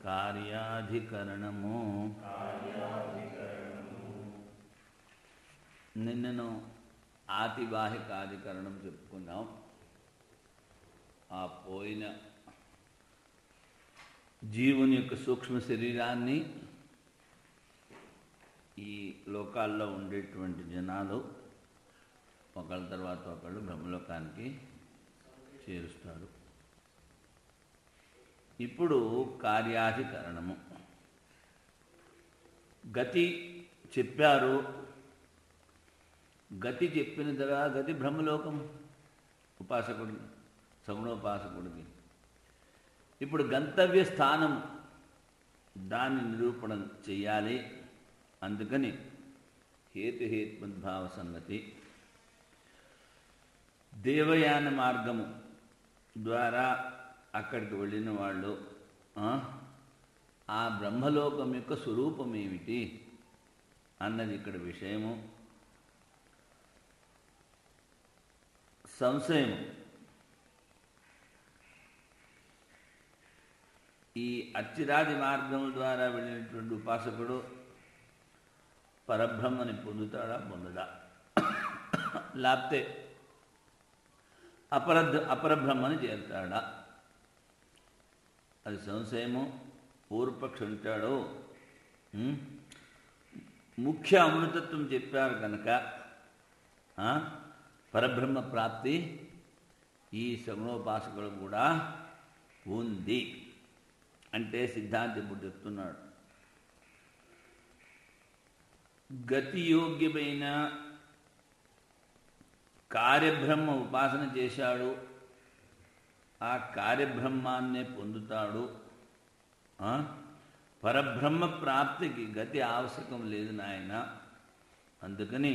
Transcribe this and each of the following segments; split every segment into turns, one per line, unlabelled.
కార్యాధికరణము. నిన్నను ఆతివాహికాధికరణం చెప్పుకున్నాం. ఆ పోయిన జీవుని యొక్క సూక్ష్మ శరీరాన్ని ఈ లోకాల్లో ఉండేటువంటి జనాలు ఒకళ్ళ తర్వాత ఒకళ్ళు బ్రహ్మలోకానికి చేరుస్తారు. ఇప్పుడు కార్యాధికరణము. గతి చెప్పారు. గతి చెప్పిన తర్వాత గతి బ్రహ్మలోకం ఉపాసకుడికి, సగుణోపాసకుడికి. ఇప్పుడు గంతవ్య స్థానం దాన్ని నిరూపణ చెయ్యాలి. అందుకని హేతుహేత్మద్భావ సంగతి. దేవయాన మార్గము ద్వారా అక్కడికి వెళ్ళిన వాళ్ళు ఆ బ్రహ్మలోకం యొక్క స్వరూపం ఏమిటి అన్నది ఇక్కడ విషయము. సంశయము. ఈ అచ్చిరాది మార్గముల ద్వారా వెళ్ళినటువంటి ఉపాసకుడు పరబ్రహ్మని పొందుతాడా, పొందడా? లేకపోతే అపరబ్రహ్మని చేరుతాడా? అది సంశయము. పూర్వపక్షి ఉంటాడు. ముఖ్య అమృతత్వం చెప్పారు కనుక పరబ్రహ్మ ప్రాప్తి ఈ సగుణోపాసకుడు కూడా ఉంది అంటే సిద్ధాంతి ఇప్పుడు చెప్తున్నాడు. గతియోగ్యమైన కార్యబ్రహ్మ ఉపాసన చేశాడు, ఆ కార్యబ్రహ్మాన్నే పొందుతాడు. పరబ్రహ్మ ప్రాప్తికి గతి ఆవశ్యకం లేదు నాయన. అందుకని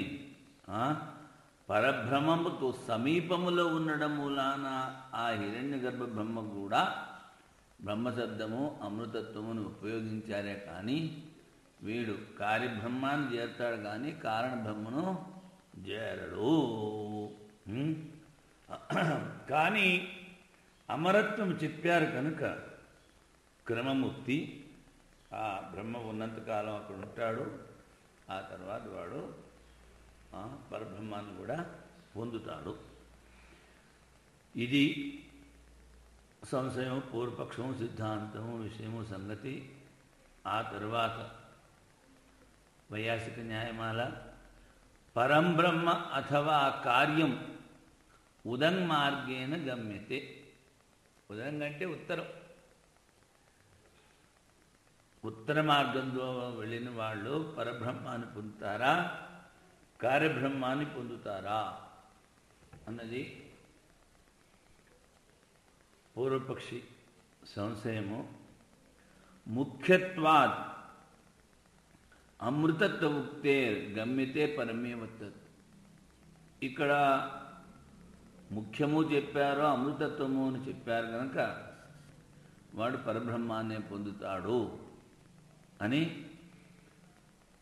పరబ్రహ్మముకు సమీపములో ఉండడం మూలాన ఆ హిరణ్య గర్భ బ్రహ్మ కూడా బ్రహ్మశబ్దము అమృతత్వమును ఉపయోగించారే కానీ వీడు కార్యబ్రహ్మాన్ని చేరుతాడు కానీ కారణబ్రహ్మను చేరడు. కానీ అమరత్వం చెప్పారు కనుక క్రమముక్తి. ఆ బ్రహ్మ ఉన్నంతకాలం అక్కడ ఉంటాడు. ఆ తర్వాత వాడు పరబ్రహ్మాన్ని కూడా పొందుతాడు. ఇది సంశయం, పూర్వపక్షము, సిద్ధాంతము, విషయము, సంగతి. ఆ తరువాత వైయాసిక న్యాయమాల. పరం బ్రహ్మ అథవా కార్యం ఉదంగ్ మార్గేణ గమ్యతే. ఉదంగ్ అంటే ఉత్తరం. ఉత్తర మార్గంలో వెళ్ళిన వాళ్ళు పరబ్రహ్మాన్ని పొందుతారా, కార్యబ్రహ్మాన్ని పొందుతారా అన్నది పూర్వపక్షి సంశయము. ముఖ్యత్వాత్ అమృతత్వ ఉక్తే గమ్యతే పరమేవత్. ఇక్కడ ముఖ్యము చెప్పారు, అమృతత్వము అని చెప్పారు కనుక వాడు పరబ్రహ్మాన్నే పొందుతాడు అని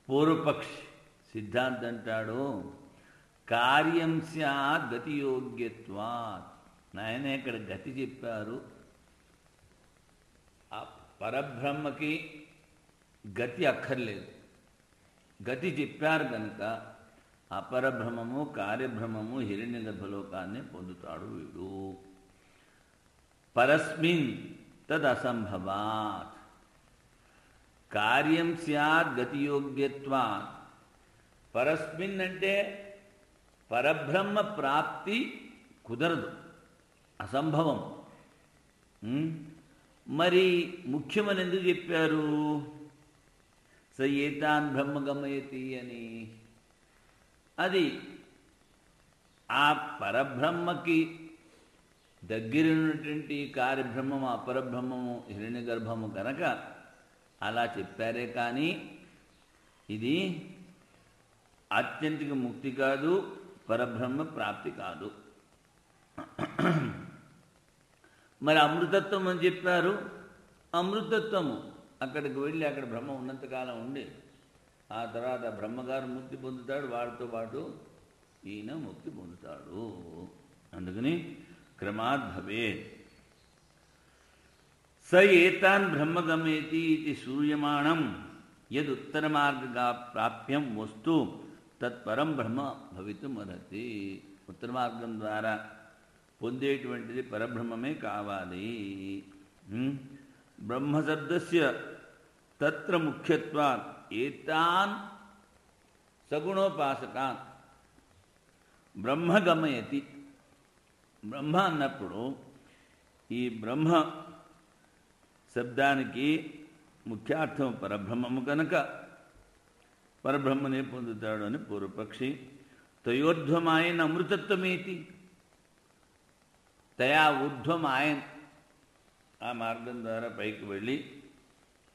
పూర్వపక్షి సిద్ధాంతం అంటాడు. కార్యం స్యాత్ గతియోగ్యత్వాత్. నాయన ఇక్కడ గతి చెప్పారు. ఆ పరబ్రహ్మకి గతి అక్కర్లేదు. గతి చెప్పారు కనుక అపరబ్రహ్మము, కార్యబ్రహ్మము, హిరణ్య గర్భలోకాన్ని పొందుతాడు వీడు. పరస్మిన్ తదసంభవాత్. కార్యం స్యాత్ గతియోగ్యత్వాత్. పరస్మిన్ అంటే పరబ్రహ్మ ప్రాప్తి కుదరదు, అసంభవం. మరి ముఖ్యమని ఎందుకు చెప్పారు? స ఏతాన్ బ్రహ్మ గమయతి అని. అది ఆ పరబ్రహ్మకి దగ్గరున్నటువంటి కార్యబ్రహ్మము, అపరబ్రహ్మము, హిరణ్య గర్భము కనుక అలా చెప్పారే కానీ ఇది ఆత్యంతిక ముక్తి కాదు, పరబ్రహ్మ ప్రాప్తి కాదు. మరి అమృతత్వం అని చెప్పారు. అమృతత్వము అక్కడికి వెళ్ళి అక్కడ బ్రహ్మ ఉన్నంతకాలం ఉండి ఆ తర్వాత బ్రహ్మగారు ముక్తి పొందుతాడు, వాడితో పాటు ఈయన ముక్తి పొందుతాడు. అందుకని క్రమాద్ భవేత్. స ఏతాన్ బ్రహ్మగమేతి ఇది సూయమాణం యదుత్తరమార్గగా ప్రాప్యం వస్తు తత్పరం బ్రహ్మ భవితుం అర్హతి. ఉత్తర మార్గం ద్వారా పొందేటువంటిది పరబ్రహ్మమే కావాలి. బ్రహ్మశబ్దస్య తత్ర ముఖ్యత్వాత్ ఏతాన్ సగుణోపాసకాన్ బ్రహ్మ గమయతి. బ్రహ్మ అన్నప్పుడు ఈ బ్రహ్మ శబ్దానికి ముఖ్యార్థం పరబ్రహ్మము కనుక పరబ్రహ్మనే పొందుతాడు అని పూర్వపక్షి. తయోర్ధ్వమాయన్ అమృతత్వమేతి, తయా ఊర్ధ్వమాయన్ ఆ మార్గం ద్వారా పైకి వెళ్ళి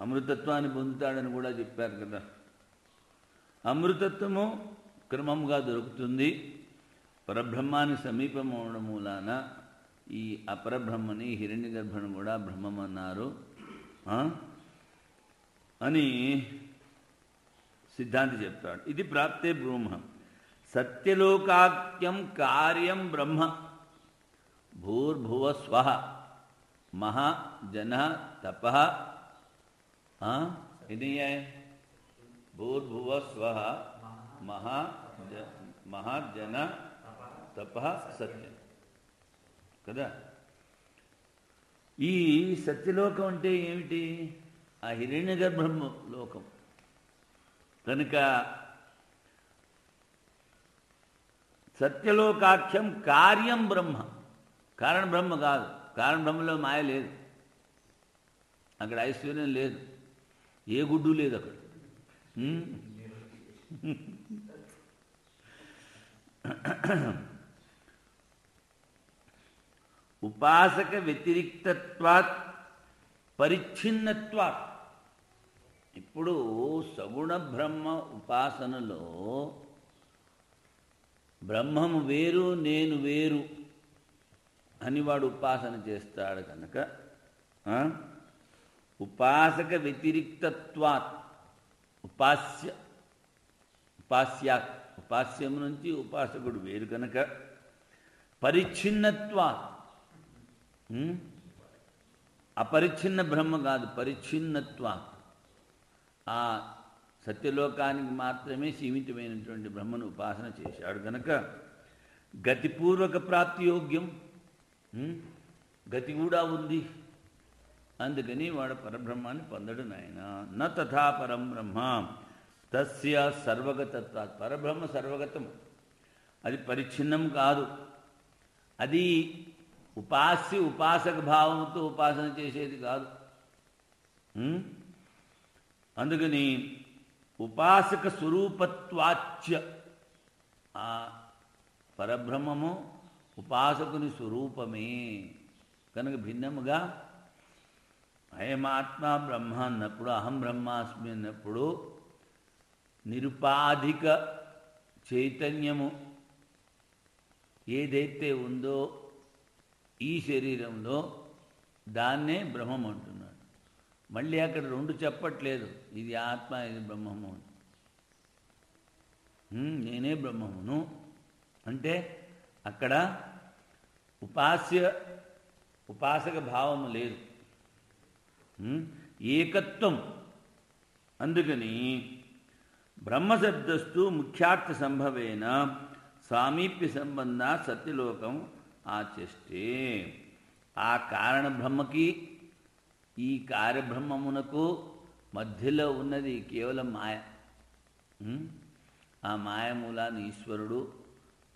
అమృతత్వాన్ని పొందుతాడని కూడా చెప్పారు కదా. అమృతత్వము క్రమముగా దొరుకుతుంది. పరబ్రహ్మాన్ని సమీపం అవడం మూలాన ఈ అపరబ్రహ్మని హిరణ్యగర్భను కూడా బ్రహ్మమన్నారు అని సిద్ధాంతి చెప్తాడు. ఇది ప్రాప్తే బ్రహ్మ సత్యలోకాఖ్యం కార్యం బ్రహ్మ భూర్భువ స్వః మహా జన తప. ఇది భూర్భువ స్వః మహాజన తప సత్యం కదా. ఈ సత్యలోకం అంటే ఏమిటి? ఆ హిరణ్యగర్భ లోకం కనుక సత్యలోకాఖ్యం కార్యం బ్రహ్మ. కారణ బ్రహ్మ కాదు. కారణ బ్రహ్మలో మాయ లేదు, అక్కడ ఐశ్వర్యం లేదు, ఏ గుడ్డు లేదు అక్కడ. ఉపాసక వ్యతిరిక్తత్వాత్ పరిచ్ఛిన్నత్వాత్. ఇప్పుడు సగుణ బ్రహ్మ ఉపాసనలో బ్రహ్మము వేరు నేను వేరు అని వాడు ఉపాసన చేస్తాడు కనుక ఉపాసక వ్యతిరిక్తత్వాత్ ఉపాస్యం నుంచి ఉపాసకుడు వేరు కనుక పరిచ్ఛిన్నత్వాత్ అపరిచ్ఛిన్న బ్రహ్మ కాదు, పరిచ్ఛిన్నత్వాత్ ఆ సత్యలోకానికి మాత్రమే సీమితమైనటువంటి బ్రహ్మను ఉపాసన చేశాడు కనుక గతిపూర్వక ప్రాప్తి యోగ్యం, గతి కూడా ఉంది. అందుకని వాడు పరబ్రహ్మాన్ని పొందడు నాయన. న తథా పరం బ్రహ్మ తస్య సర్వగతత్వాత్. పరబ్రహ్మ సర్వగతం, అది పరిచ్ఛిన్నం కాదు. అది ఉపాసక భావంతో ఉపాసన చేసేది కాదు. అందుకని ఉపాసక స్వరూపత్వాచ్య ఆ పరబ్రహ్మము ఉపాసకుని స్వరూపమే కనుక భిన్నముగా అయమాత్మ బ్రహ్మ అన్నప్పుడు, అహం బ్రహ్మాస్మి అన్నప్పుడు నిరుపాధిక చైతన్యము ఏదైతే ఉందో ఈ శరీరంలో దాన్నే బ్రహ్మం అంటున్నాడు. మళ్ళీ అక్కడ రెండు చెప్పట్లేదు, ఇది ఆత్మ ఇది బ్రహ్మము. నేనే బ్రహ్మమును అంటే అక్కడ ఉపాసక భావము లేదు, ఏకత్వం. అందుకని బ్రహ్మశబ్దస్తు ముఖ్యార్థ సంభవేన సామీప్య సంబంధ సత్యలోకం ఆచష్టే. ఆ కారణ బ్రహ్మకి ఈ కార్యబ్రహ్మమునకు మధ్యలో ఉన్నది కేవలం మాయ. ఆ మాయ మూలాన్ని ఈశ్వరుడు,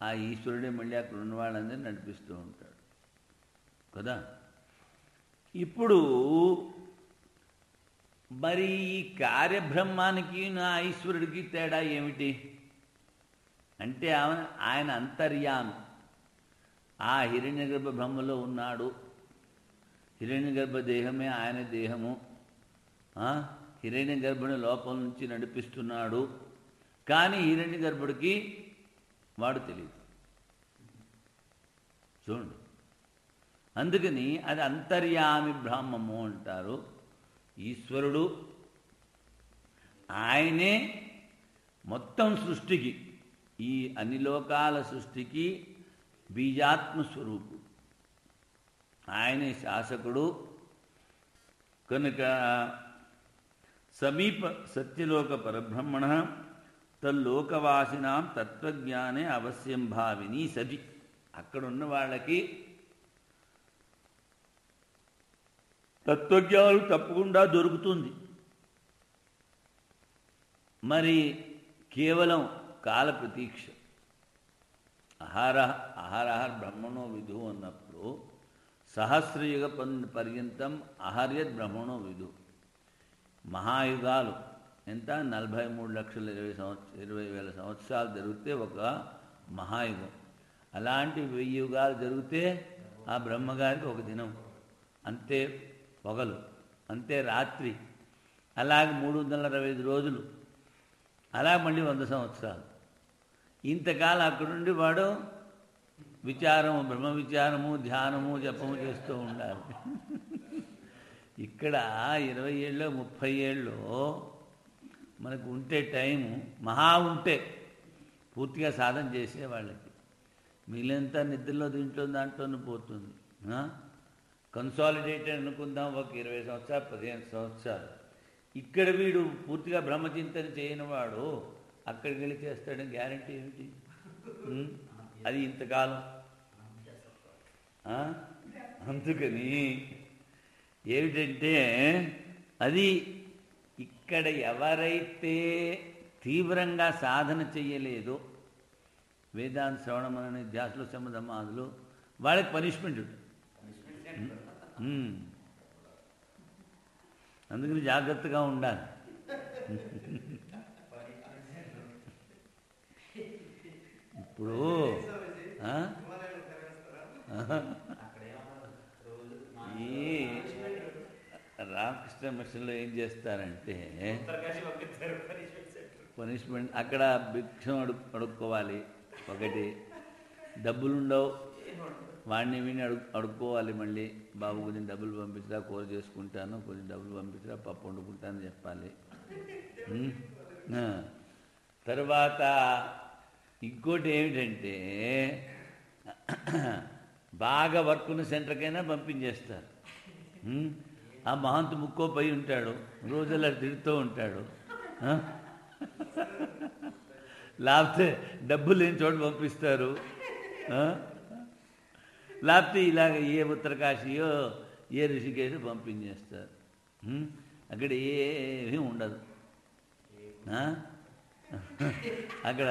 ఆ ఈశ్వరుడే మళ్ళీ అక్కడ ఉన్న వాళ్ళందరినీ నడిపిస్తూ ఉంటాడు కదా. ఇప్పుడు మరి ఈ కార్యబ్రహ్మానికి నా ఈశ్వరుడికి తేడా ఏమిటి అంటే ఆయన అంతర్యామి. ఆ హిరణ్యగర్భ బ్రహ్మలో ఉన్నాడు. హిరణ్యగర్భ దేహమే ఆయన దేహము. హిరణ్యగర్భుని లోపల నుంచి నడిపిస్తున్నాడు. కానీ హిరణ్యగర్భుడికి వాడు తెలియదు. చూడండి, అందుకని అది అంతర్యామి బ్రహ్మము అంటారు. ఈశ్వరుడు ఆయనే మొత్తం సృష్టికి, ఈ అన్ని లోకాల సృష్టికి బీజాత్మ స్వరూపుడు. ఆయనే శాసకుడు, కనుక సమీప సత్యలోక పరబ్రహ్మణ తల్లోకవాసినాం తత్వజ్ఞానే అవశ్యం భావిని సది. అక్కడున్న వాళ్ళకి తత్వజ్ఞానం తప్పకుండా దొరుకుతుంది. మరి కేవలం కాల ప్రతీక్ష. అహరహ బ్రహ్మణో విధు అన్నప్పుడు సహస్రయుగ పర్యంతం అహర్యద్ బ్రహ్మణో విధు. మహాయుగాలు ఎంత 43,20,000 సంవత్సరాలు జరిగితే ఒక మహాయుగం. అలాంటి 1000 యుగాలు జరిగితే ఆ బ్రహ్మగారికి ఒక దినం, అంతే పొగలు, అంతే రాత్రి. అలాగే 365 రోజులు, అలా మళ్ళీ 100 సంవత్సరాలు. ఇంతకాలం అక్కడుండి వాడు విచారము, బ్రహ్మ విచారము, ధ్యానము, జపము చేస్తూ ఉండాలి. ఇక్కడ 20 ఏళ్ళు 30 ఏళ్ళు మనకు ఉంటే టైము, మహా ఉంటే పూర్తిగా సాధన చేసే వాళ్ళకి, మిగిలినంతా నిద్రలో దీంట్లో దాంట్లోనే పోతుంది. కన్సాలిడేటెడ్ అనుకుందాం, ఒక 20 సంవత్సరాలు 15 సంవత్సరాలు. ఇక్కడ వీడు పూర్తిగా బ్రహ్మచింతన చేయని వాడు అక్కడికి వెళ్ళి చేస్తాడని గ్యారంటీ ఏమిటి? అది ఇంతకాలం. అందుకని ఏమిటంటే అది ఇక్కడ ఎవరైతే తీవ్రంగా సాధన చెయ్యలేదో, వేదాంత శ్రవణం అనే ధ్యాసలో సమాధులు, వాళ్ళకి పనిష్మెంట్ ఉంటుంది. అందుకని జాగ్రత్తగా ఉండాలి. ఇప్పుడు ఈ రామకృష్ణ మిషన్లో ఏం చేస్తారంటే పనిష్మెంట్, అక్కడ భిక్షం అడుక్కోవాలి, ఒకటి డబ్బులుండవు, వాడిని వీడిని అడుక్కోవాలి. మళ్ళీ బాబు కొంచెం డబ్బులు పంపించరా, కూర చేసుకుంటాను, కొంచెం డబ్బులు పంపించరా, పప్పు వండుకుంటానని చెప్పాలి. తర్వాత ఇంకోటి ఏమిటంటే బాగా వర్క్ ఉన్న సెంటర్కైనా పంపించేస్తారు. ఆ మహంతు ముక్కో పై ఉంటాడు, రోజులా తిడుతూ ఉంటాడు. లేకపోతే డబ్బులు లేని చోట పంపిస్తారు. లేకపోతే ఇలాగ ఏ ఉత్తరకాశీయో ఏ ఋషికేశో పంపించేస్తారు. అక్కడ ఏమీ ఉండదు. అక్కడ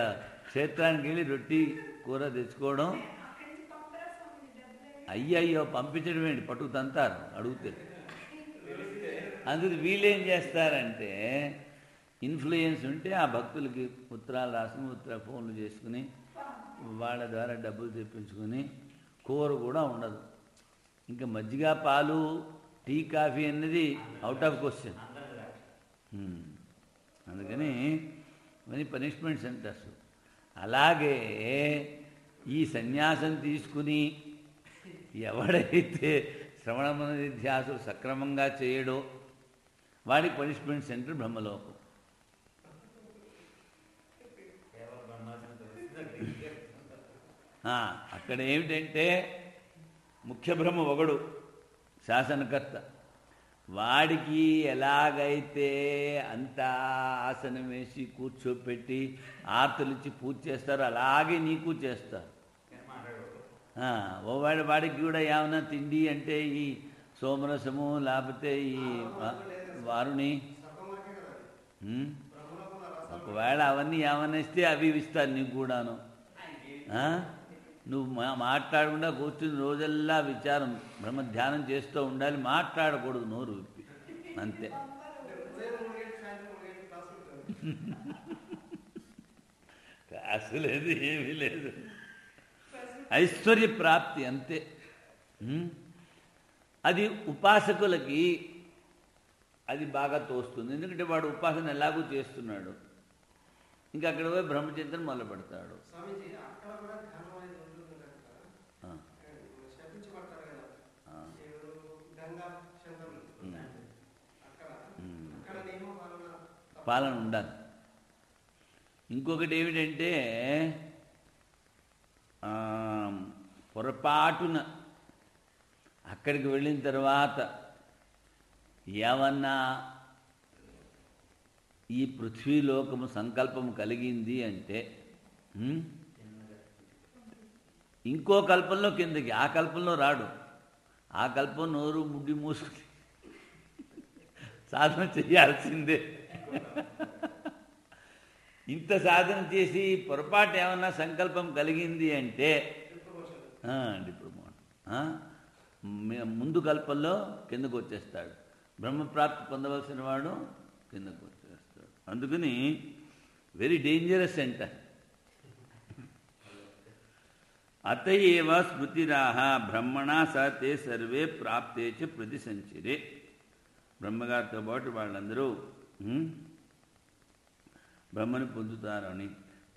క్షేత్రానికి వెళ్ళి రొట్టి కూర తెచ్చుకోవడం, అయ్యయ్యో పంపించడం ఏంటి, పట్టుకు తంతారు అడిగితే. అందుకు వీళ్ళేం చేస్తారంటే ఇన్ఫ్లుయెన్స్ ఉంటే ఆ భక్తులకి ఉత్తరాలు రాసుకుని ఫోన్లు చేసుకుని వాళ్ళ ద్వారా డబ్బులు తెప్పించుకుని, కూర కూడా ఉండదు. ఇంకా మజ్జిగ, పాలు, టీ, కాఫీ అన్నది అవుట్ ఆఫ్ క్వశ్చన్. అందుకని ఇవన్నీ పనిష్మెంట్ సెంటర్స్. అలాగే ఈ సన్యాసం తీసుకుని ఎవడైతే శ్రవణమనది ధ్యాసలు సక్రమంగా చేయడో వాడికి పనిష్మెంట్ సెంటర్ బ్రహ్మలోకం. అక్కడ ఏమిటంటే ముఖ్య బ్రహ్మ ఒకడు, శాసనకర్త. వాడికి ఎలాగైతే అంతా ఆసనం వేసి కూర్చోపెట్టి ఆర్తలిచ్చి పూజ చేస్తారో అలాగే నీకు చేస్తారు. వాడికి కూడా ఏమన్నా తిండి అంటే ఈ సోమరసము, లేకపోతే ఈ వారుని, ఒకవేళ అవన్నీ ఏమన్నా ఇస్తే అవి ఇస్తారు నీకు కూడాను. నువ్వు మాట్లాడకుండా కూర్చుని రోజల్లా విచారం బ్రహ్మ ధ్యానం చేస్తూ ఉండాలి, మాట్లాడకూడదు నోరు విప్పి, అంతే. కాసు లేదు, ఏమీ లేదు, ఐశ్వర్య ప్రాప్తి అంతే. అది ఉపాసకులకి అది బాగా తోస్తుంది. ఎందుకంటే వాడు ఉపాసన ఎలాగూ చేస్తున్నాడు, ఇంకా అక్కడ పోయి బ్రహ్మచింతన మొదలు పెడతాడు. పాలన ఉండాలి. ఇంకొకటి ఏమిటంటే పొరపాటున అక్కడికి వెళ్ళిన తర్వాత ఏమన్నా ఈ పృథ్వీలోకము సంకల్పము కలిగింది అంటే ఇంకో కల్పంలో కిందకి, ఆ కల్పంలో రాడు. ఆ కల్పం నోరు ముడ్డి మూసుకుని సాధన చేయాల్సిందే. ఇంత సాధన చేసి పొరపాటు ఏమన్నా సంకల్పం కలిగింది అంటే ముందు కల్పంలో కిందకు వచ్చేస్తాడు. బ్రహ్మప్రాప్తి పొందవలసిన వాడు కిందకు వచ్చేస్తాడు. అందుకని వెరీ డేంజరస్ అంట. అతయేవ స్మృతిరాహ బ్రహ్మణా సతే సర్వే ప్రాప్తే చ ప్రతిసంచరే. బ్రహ్మగారితో పాటు వాళ్ళందరూ బ్రహ్మను పొందుతారని.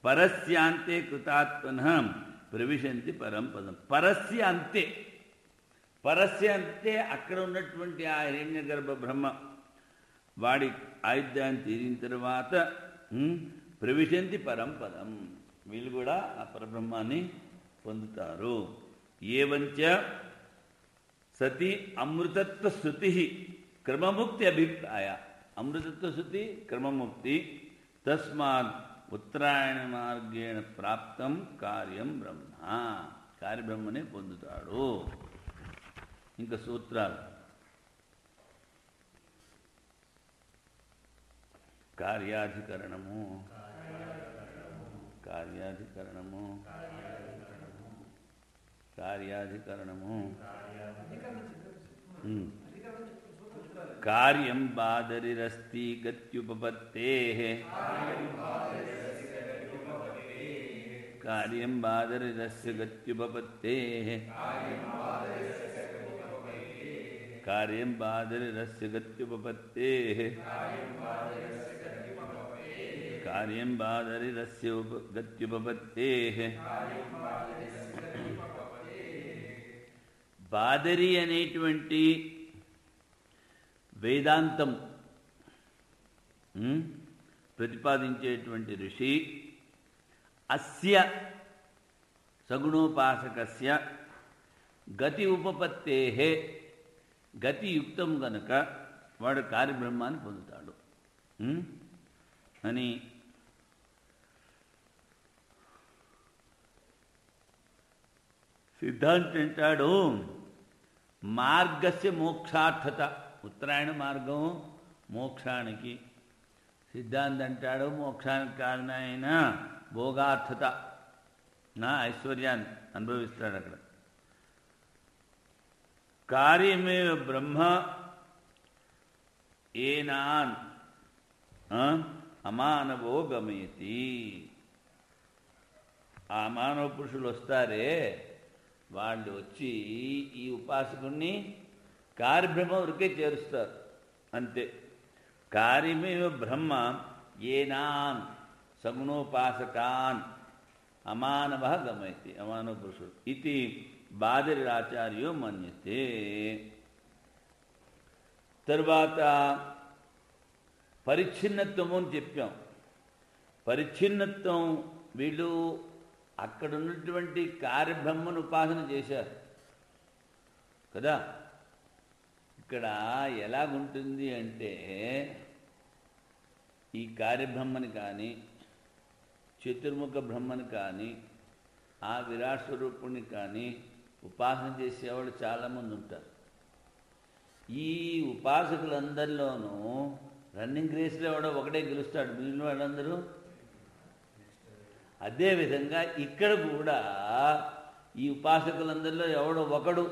పరస్యాంతే కృతాత్మన ప్రవిశంతి పరం పదం. పరస్య అంతే, పరస్య అంతే అక్కడ ఉన్నటువంటి ఆ హిరణ్యగర్భ బ్రహ్మ వాడి ఆయుధ్యాన్ని తీరిన తర్వాత ప్రవిశంతి పరం పదం, వీళ్ళు కూడా ఆ పరబ్రహ్మాన్ని పొందుతారు. ఏవంచ సతి అమృతత్వ శృతి క్రమముక్తి అభిప్రాయ. అమృతత్వ శృతి క్రమముక్తి. తస్మాత్ ఉత్తరాయణ మార్గేణ ప్రాప్తం కార్యం బ్రహ్మ. కార్యబ్రహ్మనే పొందుతాడు. ఇంకా సూత్రాలు. కార్యాధికరణము, కార్యాధికరణము, కార్యాధికరణము. కార్యం బాదరిరస్తి గత్యుపపత్తేః. కార్యం బాదరిరస్య గత్యుపపత్తేః. కార్యం బాదరిరస్య గత్యుపపత్తేః. కార్యం బాదరిరస్య గత్యుపపత్తేః. బాదరి అనేటువంటి వేదాంతం ప్రతిపాదించేటువంటి ఋషి అస్య సగుణోపాసకస్య గతి ఉపపత్తేః. గతియుక్తం గనుక వాడు కార్యబ్రహ్మాన్ని పొందుతాడు అని సిద్ధాంతం అంటాడు. మార్గస్య మోక్షార్థత. ఉత్తరాయణ మార్గం మోక్షానికి. సిద్ధాంతం అంటాడు మోక్షానికి కారణమైన భోగార్థత, నా ఐశ్వర్యాన్ని అనుభవిస్తాడు అక్కడ. కార్యమేవ బ్రహ్మ ఏనాన్ అమానవో గమయతి. ఆ మానవ పురుషులు వస్తారే, వాళ్ళు వచ్చి ఈ ఉపాసకుడిని కార్యబ్రహ్మ వరకే చేరుస్తారు అంతే. కార్యమేవ బ్రహ్మ ఏనాన్ సగుణోపాసకాన్ అమానవ గమయతి. అమానవ పురుషుడు ఇది బాదరిరాచార్యో మన్యతే. తరువాత పరిచ్ఛిన్నత్వము అని చెప్పాం. పరిచ్ఛిన్నత్వం వీళ్ళు అక్కడ ఉన్నటువంటి కార్యబ్రహ్మను ఉపాసన చేశారు కదా. ఇక్కడ ఎలాగుంటుంది అంటే ఈ కార్యబ్రహ్మని కానీ చతుర్ముఖ బ్రహ్మని కానీ ఆ విరాట్ స్వరూపుణ్ణి కానీ ఉపాసన చేసేవాళ్ళు చాలామంది ఉంటారు. ఈ ఉపాసకులందరిలోనూ రన్నింగ్ రేస్లో ఎవడో ఒకటే గెలుస్తాడు, మిగిలిన వాళ్ళందరూ. అదేవిధంగా ఇక్కడ కూడా ఈ ఉపాసకులందరిలో ఎవడో ఒకడు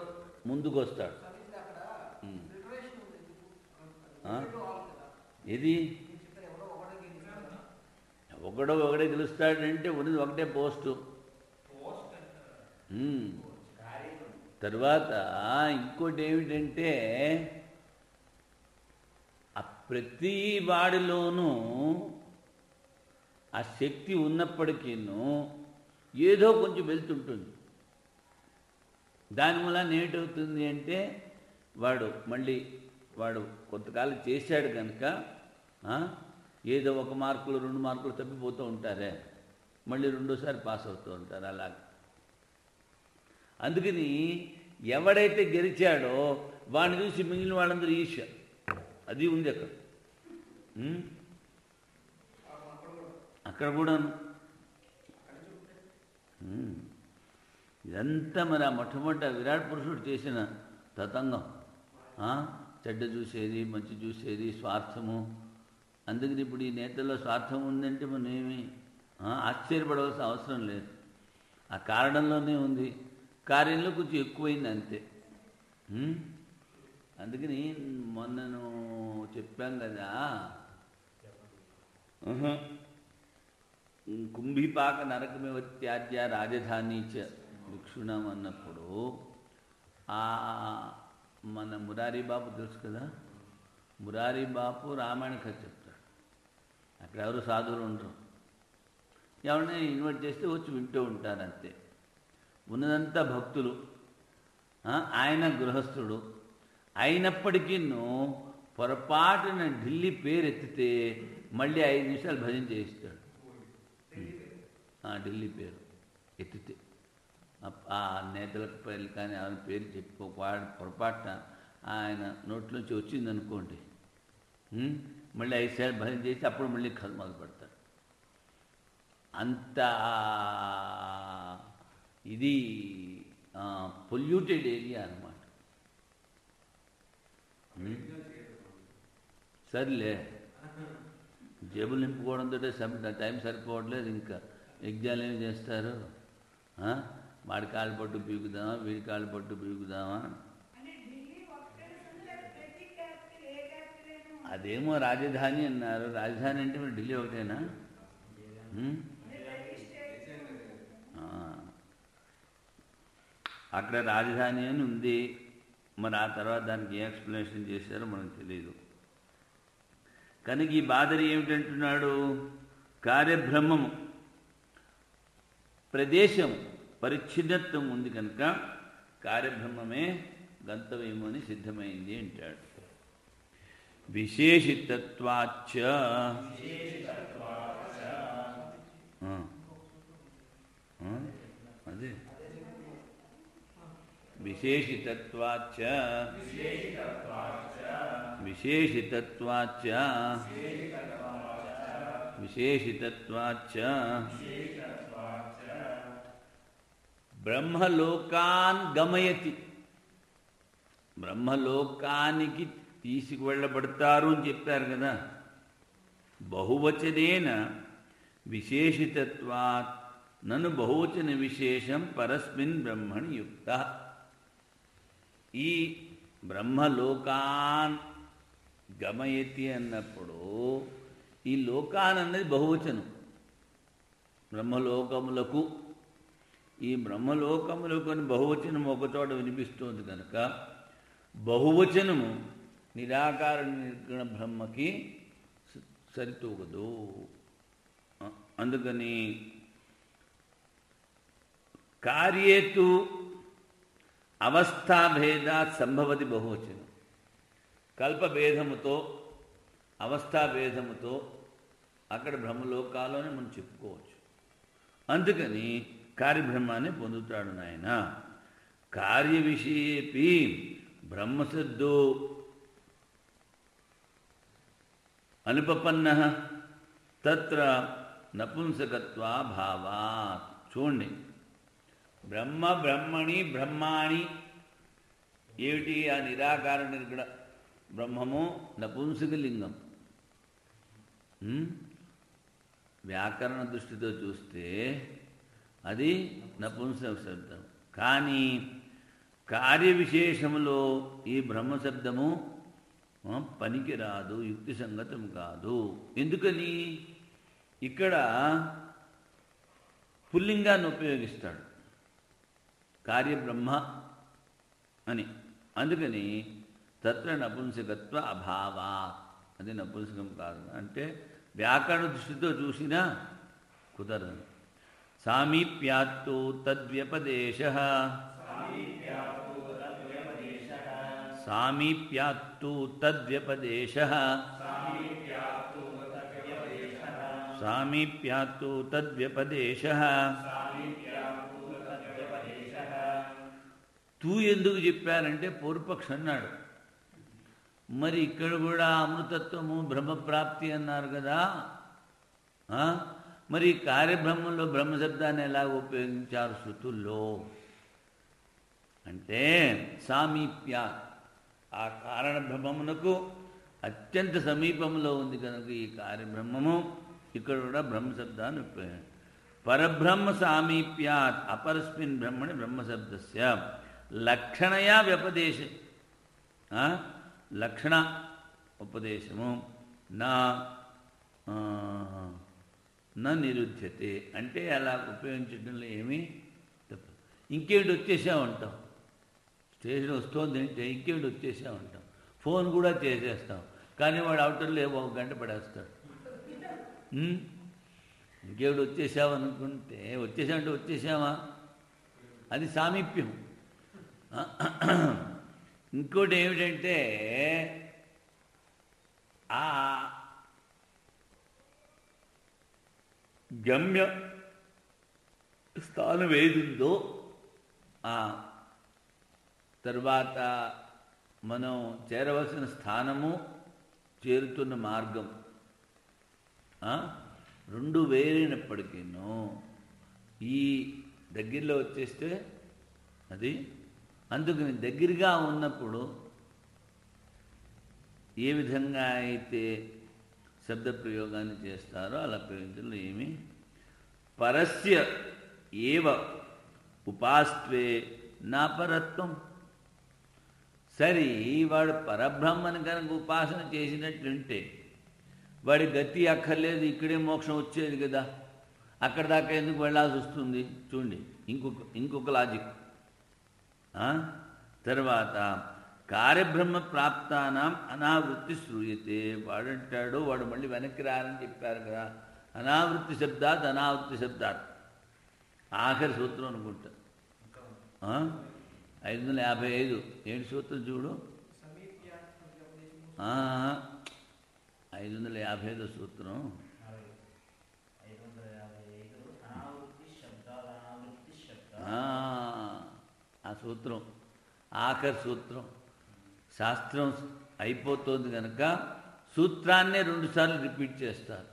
ముందుకు వస్తాడు. ఇది ఒకడే గెలుస్తాడంటే ఉన్నది ఒకటే పోస్టు. తర్వాత ఇంకోటి ఏమిటంటే ఆ ప్రతి వాడిలోనూ ఆ శక్తి ఉన్నప్పటికీ ఏదో కొంచెం వెళ్తుంటుంది. దాని వల్ల ఏమిటవుతుంది అంటే వాడు కొంతకాలం చేశాడు కనుక ఏదో 1 మార్కులు 2 మార్కులు తప్పిపోతూ ఉంటారే, మళ్ళీ రెండోసారి పాస్ అవుతూ ఉంటారు. అలాగే అందుకని ఎవడైతే గెలిచాడో వాడిని చూసి మిగిలిన వాళ్ళందరూ ఈర్ష్య. అది ఉంది అక్కడ. అక్కడ కూడాను ఇదంతా మరి ఆ మొట్టమొదట విరాట్ పురుషుడు చేసిన తతంగం. చెడ్డ చూసేది, మంచి చూసేది, స్వార్థము. అందుకని ఇప్పుడు ఈ నేతల్లో స్వార్థం ఉందంటే మనం ఏమి ఆశ్చర్యపడవలసిన అవసరం లేదు. ఆ కారణంలోనే ఉంది, కార్యంలో కొంచెం ఎక్కువైంది అంతే. అందుకని మొన్నను చెప్పాం కదా, కుంభీపాక నరకమివత్యాద్య రాజధానీచ భిక్షుణం అన్నప్పుడు మన మురారీ బాపు తెలుసు కదా, మురారీ బాపు రామాయణ కథ చెప్తాడు. అక్కడ ఎవరు సాధువులు ఉండరు, ఎవరిని ఇన్వైట్ చేస్తే వచ్చి వింటూ ఉంటారు అంతే. ఉన్నదంతా భక్తులు. ఆయన గృహస్థుడు అయినప్పటికీ పొరపాటున ఢిల్లీ పేరు ఎత్తితే మళ్ళీ 5 నిమిషాలు భజన చేయిస్తాడు. ఢిల్లీ పేరు ఎత్తితే ఆ నేతలకు పేర్లు కానీ ఆయన పేరు చెప్పుకోవాడు పొరపాటున ఆయన నోట్లోంచి వచ్చిందనుకోండి, మళ్ళీ 5 సార్లు భజన చేసి అప్పుడు మళ్ళీ కథ మొదలు పెడతాడు. అంత ఇది పొల్యూటెడ్ ఏరియా అన్నమాట. సర్లే, జేబులు నింపుకోవడంతో టైం సరిపోవట్లేదు. ఇంకా ఎగ్జామ్లు ఏమి చేస్తారు? వాడి కాళ్ళు పట్టు పీకుదామా, వీడి కాళ్ళు పట్టు పీకుదామా? అదేమో రాజధాని అన్నారు. రాజధాని అంటే మరి ఢిల్లీ ఒకటేనా? అక్కడ రాజధాని అని ఉంది. మరి ఆ తర్వాత దానికి ఏ ఎక్స్ప్లెనేషన్ చేశారో మనకు తెలియదు. కనుక ఈ బాదరి ఏమిటంటున్నాడు? కార్యబ్రహ్మము ప్రదేశం పరిచ్ఛిన్నత్వం ఉంది కనుక కార్యబ్రహ్మమే గంతవ్యము అని సిద్ధమైంది అంటాడు. విశేషితత్వాచ్చ అదే విశేషితత్వాచ్చ విశేషితత్వాచ్చ విశేషితత్వాచ్చ బ్రహ్మలోకాన్ గమయతి. బ్రహ్మలోకానికి తీసుకువెళ్ళబడతారు అని చెప్పారు కదా. బహువచనేన విశేషితత్వాత్ నను బహువచన విశేషం పరస్మిన్ బ్రహ్మణి యుక్త. ఈ బ్రహ్మలోకాన్ గమయతి అన్నప్పుడు ఈ లోకాన్ అన్నది బహువచనం. బ్రహ్మలోకములకు, ఈ బ్రహ్మలోకములకు అని బహువచనం ఒకచోట వినిపిస్తోంది కనుక బహువచనము నిరాకార నిర్గుణ బ్రహ్మకి సరితూగదు. అందుకని కార్యేతు అవస్థాభేదాత్ సంభవతి బహువచనం. కల్పభేదముతో అవస్థాభేదముతో అక్కడ బ్రహ్మలోకాల్లోనే మనం చెప్పుకోవచ్చు. అందుకని కార్యబ్రహ్మాన్ని పొందుతాడు నాయన. కార్య విషయేపి బ్రహ్మశబ్దో అనుపపన్న తత్ర నపుంసకత్వా భావాత్. చూడండి, బ్రహ్మ బ్రహ్మణి బ్రహ్మాణి ఏమిటి? ఆ నిరాకార నిర్గుణ బ్రహ్మము నపుంసక లింగం. వ్యాకరణ దృష్టితో చూస్తే అది నపుంసక శబ్దం. కానీ కార్య విశేషములో ఈ బ్రహ్మశబ్దము పనికిరాదు, యుక్తి సంగతం కాదు. ఎందుకని? ఇక్కడ పుల్లింగాన్ని ఉపయోగిస్తాడు కార్యబ్రహ్మ అని. అందుకని తత్ర నపుంసకత్వ అభావా, అది నపుంసకం కాదు. అంటే వ్యాకరణ దృష్టితో చూసినా కుదరదు. సామీప్యాత్తు తద్వ్యపదేశః, సామీప్యాత్తు తద్వ్యపదేశః, సామీప్యాత్తు తద్వ్యపదేశః. తూ ఎందుకు చెప్పారంటే పూర్వపక్షి అన్నాడు, మరి ఇక్కడ కూడా అమృతత్వము బ్రహ్మప్రాప్తి అన్నారు కదా. మరి కార్యబ్రహ్మంలో బ్రహ్మశబ్దాన్ని ఎలా ఉపయోగించారు శృతుల్లో అంటే సామీప్య, ఆ కారణ బ్రహ్మమునకు అత్యంత సమీపంలో ఉంది కనుక ఈ కార్యబ్రహ్మము ఇక్కడ కూడా బ్రహ్మశబ్దాన్ని ఉపయోగించారు. పరబ్రహ్మ సామీప్యాత్ అపరస్మిన్ బ్రహ్మణి బ్రహ్మశబ్దస్య లక్షణయా వ్యపదేశ, లక్షణ ఉపదేశము నా నిరుధ్యతే అంటే అలా ఉపయోగించడంలో ఏమీ తప్పు. ఇంకేంటి వచ్చేసామంటాం, స్టేషన్ వస్తుంది అంటే ఇంకేంటి వచ్చేసామంటాం, ఫోన్ కూడా చేసేస్తాం, కానీ వాడు అవుటర్లో ఒక గంట పడేస్తాడు. ఇంకేవిడు వచ్చేసామనుకుంటే వచ్చేసామంటే వచ్చేసామా, అది సామీప్యం. ఇంకోటి ఏమిటంటే ఆ గమ్య స్థానం ఏదుందో ఆ తర్వాత మనం చేరవలసిన స్థానము చేరుతున్న మార్గం రెండు వేరైనప్పటికీను ఈ దగ్గరలో వచ్చేస్తే అది అందుకని దగ్గరగా ఉన్నప్పుడు ఏ విధంగా అయితే శబ్ద ప్రయోగాన్ని చేస్తారో అలా ప్రయోగించడంలో ఏమీ పరస్య ఏవ ఉపాస్త్వే నా పరత్వం. సరే వాడు పరబ్రహ్మని కనుక ఉపాసన చేసినట్లుంటే వాడి గతి అక్కర్లేదు, ఇక్కడే మోక్షం వచ్చేది కదా, అక్కడ దాకా ఎందుకు వెళ్ళాల్సి వస్తుంది చూడండి. ఇంకొక లాజిక్. తర్వాత కార్యబ్రహ్మ ప్రాప్తానాం అనావృత్తి శ్రూయతే. వాడంటాడు వాడు మళ్ళీ వెనక్కి రారని చెప్పారు కదా, అనావృత్తి శబ్దాత్ అనావృత్తి శబ్దాత్ ఆఖరి సూత్రం అనుకుంటా 555 ఏంటి సూత్రం చూడు, 555 సూత్రం. ఆ సూత్రం ఆఖరి సూత్రం. శాస్త్రం అయిపోతుంది కనుక సూత్రాన్నే 2 సార్లు రిపీట్ చేస్తారు.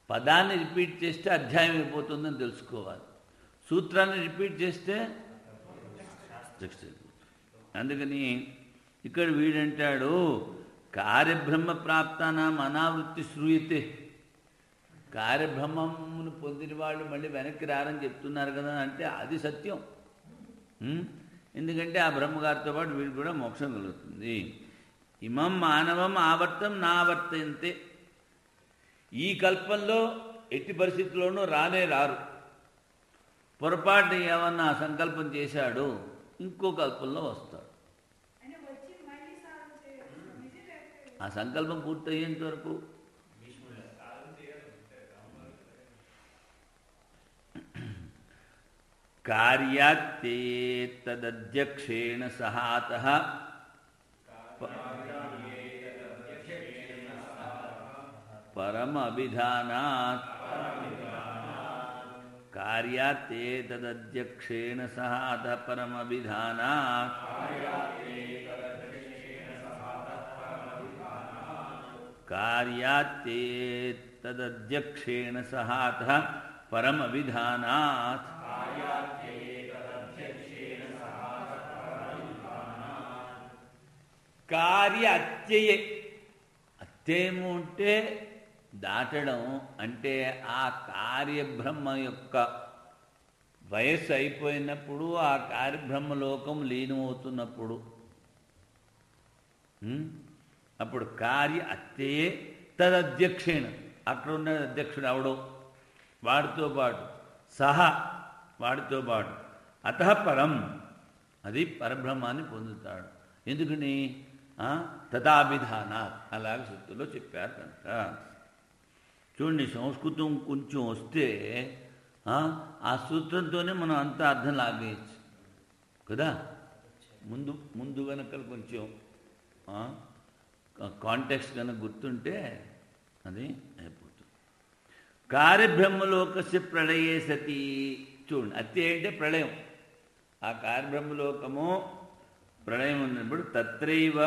పదాన్ని రిపీట్ చేస్తే అధ్యాయం అయిపోతుందని తెలుసుకోవాలి, సూత్రాన్ని రిపీట్ చేస్తే అందుకని ఇక్కడ వీడంటాడు కార్యబ్రహ్మ ప్రాప్తానాం అనావృత్తి శ్రూయతే. కార్యబ్రహ్మమును పొందిన వాళ్ళు మళ్ళీ వెనక్కి రారని చెప్తున్నారు కదా అంటే అది సత్యం. ఎందుకంటే ఆ బ్రహ్మగారితో పాటు వీడు కూడా మోక్షం కలుగుతుంది. ఇమం మానవం ఆవర్తం నావర్తంతే. ఈ కల్పంలో ఎట్టి పరిస్థితుల్లోనూ రారు. పొరపాటు ఏమన్నా సంకల్పం చేశాడు ఇంకో కల్పంలో వస్తాడు. ఆ సంకల్పం పూర్తయ్యేంత వరకు కార్యాత్తే తదధ్యక్షేణ సహాతః పరమభిధానాత్. కార్యాత్తే తదధ్యక్షేణ సహాతః పరమభిధానాత్. కార్యాత్తే తదధ్యక్షేణ సహాతః పరమవిధానాత్. కార్య అత్యయే. అత్యయము అంటే దాటడం, అంటే ఆ కార్యబ్రహ్మ యొక్క వయస్సు అయిపోయినప్పుడు ఆ కార్యబ్రహ్మలోకం లీనమవుతున్నప్పుడు అప్పుడు కార్య అత్యయే తదధ్యక్షేణ. అక్కడ ఉన్న అధ్యక్షుడు అవడో వాడితో పాటు సహా వాడితో పాటు అతః పరం, అది పరబ్రహ్మాన్ని పొందుతాడు. ఎందుకని తథాభిధానాత్ అలాగే సూత్రంలో చెప్పారు కనుక. చూడండి సంస్కృతం కొంచెం వస్తే ఆ సూత్రంతోనే మనం అంత అర్థం లాగేయచ్చు కదా. ముందు కనుక కొంచెం కాంటెక్స్ట్ కనుక గుర్తుంటే అది అయిపోతుంది. కార్యబ్రహ్మలోకస్య ప్రళయే సతి. చూడండి అత్య అంటే ప్రళయం. ఆ కార్యబ్రహ్మలోకము ప్రళయం ఉన్నప్పుడు తత్రైవ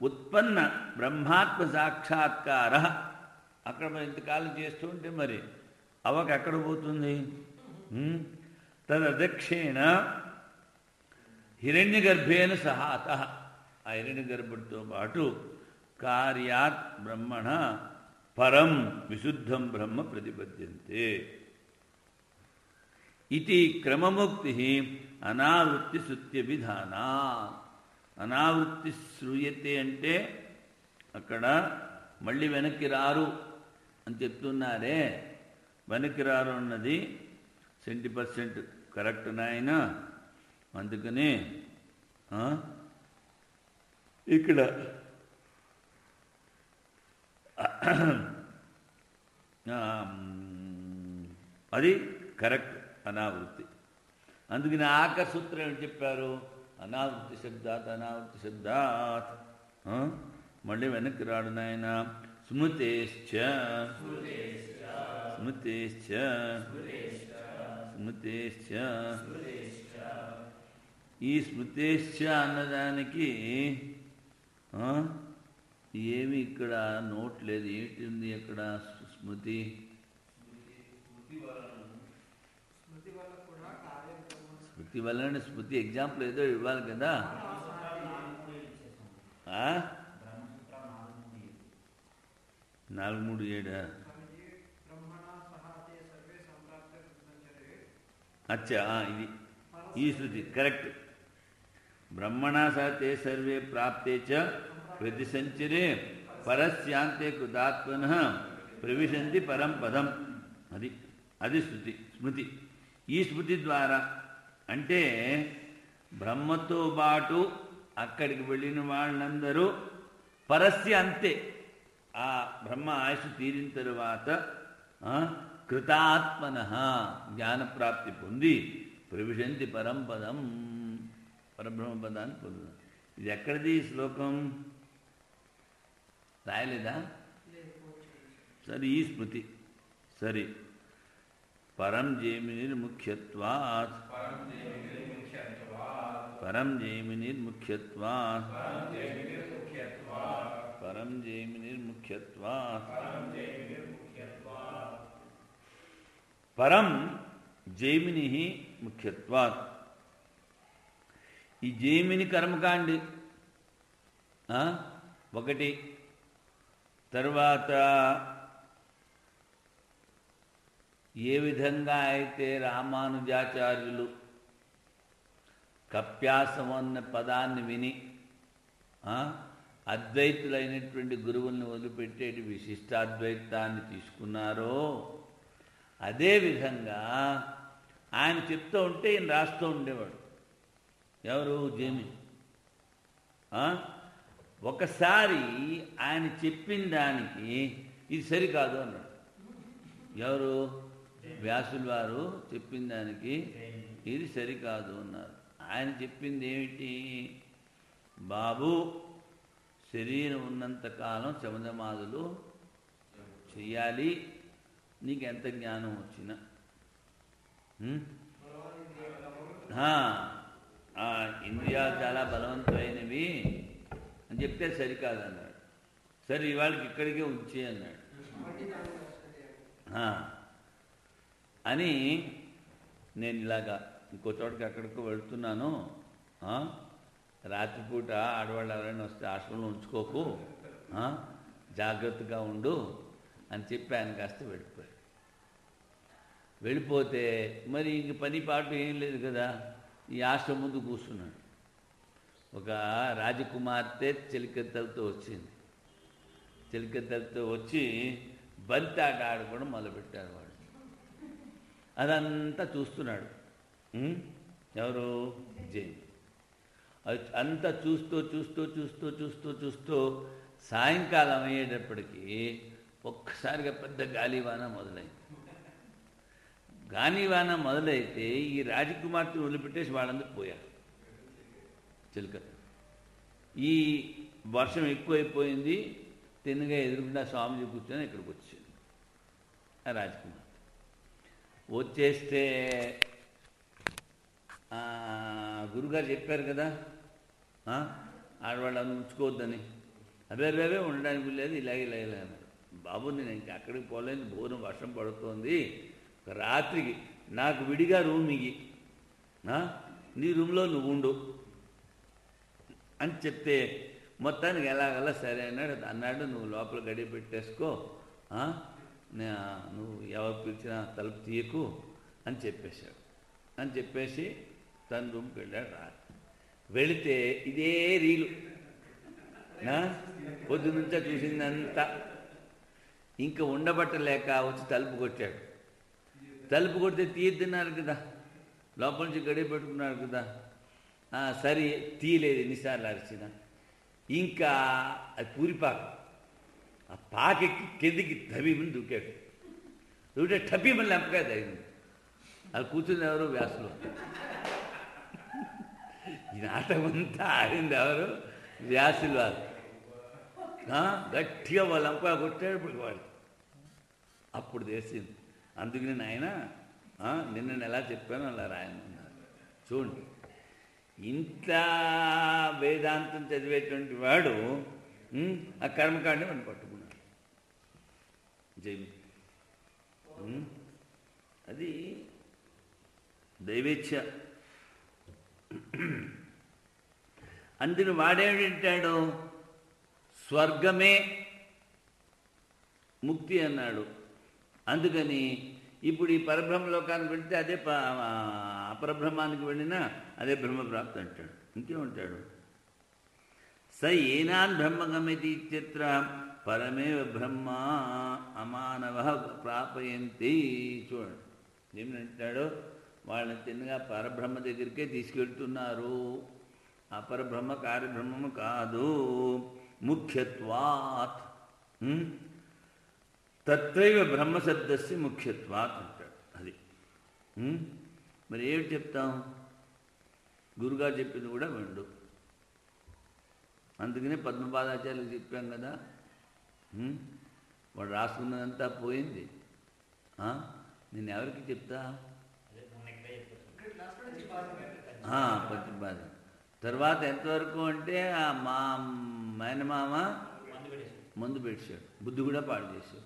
ఉత్పన్న బ్రహ్మాత్మ సాక్షాత్కార. అక్కడ మరి ఇంతకాలం చేస్తూ ఉంటే మరి అవక ఎక్కడ పోతుంది? తదధ్యక్షేణ హిరణ్యగర్భేన సహాత. ఆ హిరణ్యగర్భుడితో పాటు కార్యాత్ బ్రహ్మణ పరం విశుద్ధం బ్రహ్మ ప్రతిపద్యంతే. ఇది క్రమముక్తి అనావృత్తి శృత్య విధానా. అనావృత్తి శ్రూయతే అంటే అక్కడ మళ్ళీ వెనక్కి రారు అని చెప్తున్నారే. వెనక్కి రారు అన్నది 70% కరెక్ట్ నాయన. అందుకని ఇక్కడ అది కరెక్ట్ అనావృత్తి. అందుకని ఆఖరి సూత్రం ఏం చెప్పారు? అనావృత్తి శబ్దాత్ అనావృత్తి శబ్దాత్. మళ్ళీ వెనక్కి రాడు నాయన. స్మృతేశ్చ స్మృతేశ్చ స్మృతేశ్చ. ఈ స్మృతేశ్చ అన్నదానికి ఏమి ఇక్కడ నోట్ లేదు. ఏంటి ఉంది అక్కడ? స్మృతి స్మృతి వల్ల స్మృతి ఎగ్జాంపుల్ ఏదో ఇవ్వాలి కదా. 4:3:7. అచ్చా, ఇది ఈ శృతి కరెక్ట్. బ్రహ్మణా సహతే సర్వే ప్రాప్తే చ ప్రతి సంచరే పరస్యాంతే కృతాత్మనః ప్రవిశంతి పరం పదం. అది శృతి స్మృతి. ఈ స్మృతి ద్వారా అంటే బ్రహ్మతో పాటు అక్కడికి వెళ్ళిన వాళ్ళందరూ పరస్య అంతే, ఆ బ్రహ్మ ఆయుష్ తీరిన తరువాత కృతాత్మనః జ్ఞానప్రాప్తి పొంది ప్రవిశంతి పరంపదం, పరబ్రహ్మ పదాన్ని పొందుతాం. ఇది ఎక్కడిది ఈ శ్లోకం? రాయలేదా? సరే, ఈ స్మృతి సరే. పరం జైమినిర్ముఖ్యత్వాత్ పరం జైమినిర్ముఖ్యత్వాత్ పరం జైమినిర్ముఖ్యత్వాత్ పరం జైమిని ముఖ్యత్వాత్. ఈ జైమిని కర్మకాండి ఒకటి. తర్వాత ఏ విధంగా అయితే రామానుజాచార్యులు కప్యాసం అన్న పదాన్ని విని అద్వైతులైనటువంటి గురువుల్ని వదిలిపెట్టేటి విశిష్టాద్వైతాన్ని తీసుకున్నారో, అదేవిధంగా ఆయన చెప్తూ ఉంటే ఈయన రాస్తూ ఉండేవాడు. ఎవరు? జైమిని. ఒకసారి ఆయన చెప్పిన దానికి ఇది సరికాదు అన్నాడు. ఎవరు? వ్యాసుల వారు చెప్పిన దానికి ఇది సరికాదు అన్నారు. ఆయన చెప్పింది ఏమిటి? బాబు, శరీరం ఉన్నంతకాలం శమధమాదులు చెయ్యాలి, నీకు ఎంత జ్ఞానం వచ్చినా. ఇంద్రియాలు చాలా బలవంతమైనవి అని చెప్తే సరికాదన్నాడు. సరే, ఇవాళకి ఇక్కడికే ఉంచే అన్నాడు. అని నేను ఇలాగా ఇంకో చోటకి ఎక్కడికో వెళుతున్నాను, రాత్రిపూట ఆడవాళ్ళు ఎవరైనా వస్తే ఆశ్రమంలో ఉంచుకోకు, జాగ్రత్తగా ఉండు అని చెప్పి ఆయన కాస్త వెళ్ళిపోయాడు. వెళ్ళిపోతే మరి ఇంక పని పాటు ఏం లేదు కదా, ఈ ఆశ్రమం ముందు కూర్చున్నాడు. ఒక రాజకుమార్తె చెలికత్తెలతో వచ్చింది. చెలికత్తెలతో వచ్చి బంతి ఆట ఆడుకోవడం మొదలుపెట్టారు వాడు. అదంతా చూస్తున్నాడు. ఎవరు? జైన్. అంతా చూస్తూ చూస్తూ చూస్తూ చూస్తూ చూస్తూ సాయంకాలం అయ్యేటప్పటికీ ఒక్కసారిగా పెద్ద గాలివాన మొదలైంది. గాలివాన మొదలైతే ఈ రాజకుమార్తెను వదిలిపెట్టేసి వాళ్ళందరూ పోయారు. చిలుక ఈ వర్షం ఎక్కువైపోయింది. తిన్నగా ఎదురుకుండా స్వామిజీ కూర్చొని ఇక్కడికి వచ్చింది ఆ రాజకుమార్తె. వచ్చేస్తే గురుగారు చెప్పారు కదా ఆడవాళ్ళని ఉంచుకోవద్దని. అదే ఉండడానికి లేదు, ఇలాగే ఇలా ఇలా అన్నారు. బాబు నేను ఇంక అక్కడికి పోలేను, భోజనం వర్షం పడుతోంది, రాత్రికి నాకు విడిగా రూమ్ ఇగి, నీ రూమ్లో నువ్వు ఉండు అని చెప్తే మొత్తానికి ఎలాగలా సరే అన్నాడు. నువ్వు లోపల గడి పెట్టేసుకో, నువ్వు ఎవరు పిలిచినా తలుపు తీయకు అని చెప్పేశాడు. అని చెప్పేసి తన రూమ్కి వెళ్ళాడు. వెళితే ఇదే రీలు పొద్దునుంచా చూసిందంతా. ఇంకా ఉండబట్టలేక వచ్చి తలుపు కొట్టాడు. తలుపు కొడితే తీయద్దున్నారు కదా, లోపల నుంచి గడియ పెట్టుకున్నాడు కదా. సరే తీయలేదు, ఎన్నిసార్లు అరిచిన. ఇంకా అది పూరిపాక, ఆ పాకెక్కి కిందికి తవ్విమని దూకాడు. దూకే టబ్బిమని లెంపకాయ తగింది. అది కూర్చుంది ఎవరు? వ్యాసులు. ఈ నాటకమంతా ఆడింది ఎవరు? వ్యాసులు వారు. గట్టిగా వాళ్ళ లంపకాయ కొట్టాడు. ఇప్పుడు వాడు అప్పుడు తెలిసింది. అందుకని ఆయన నిన్న ఎలా చెప్పానో అలా రాయమన్నారు. చూడండి, ఇంత వేదాంతం చదివేటువంటి వాడు ఆ కర్మకాండే మనం పట్టుకున్నాడు. జైలు అది దైవేచ్ఛ. అందుని వాడేమింటాడు? స్వర్గమే ముక్తి అన్నాడు. అందుకని ఇప్పుడు ఈ పరబ్రహ్మలోకానికి వెళితే అదే అపరబ్రహ్మానికి వెళ్ళినా అదే బ్రహ్మప్రాప్తి అంటాడు. ఇంకేమంటాడు? స ఏనాన్ బ్రహ్మగమితి ఇత్యత్ర పరమేవ బ్రహ్మ అమానవ ప్రాపయంతి. చూడండి ఏమిటంటాడు? వాళ్ళని తిన్నగా పరబ్రహ్మ దగ్గరికే తీసుకెళ్తున్నారు. అపరబ్రహ్మ కార్యబ్రహ్మము కాదు. ముఖ్యత్వాత్ తత్రైవ బ్రహ్మశబ్దస్య ముఖ్యత్వాత్ అంటాడు. అది మరి ఏమిటి చెప్తాం? గురుగారు చెప్పింది కూడా విండు. అందుకనే పద్మపాదాచార్యులు చెప్పాం కదా, వాడు రాసుకున్నదంతా పోయింది. నేను ఎవరికి చెప్తా? ప్రతిపాద తర్వాత ఎంతవరకు అంటే మా మేనమామ మందు పెట్టాడు, బుద్ధి కూడా పాడు చేశాడు.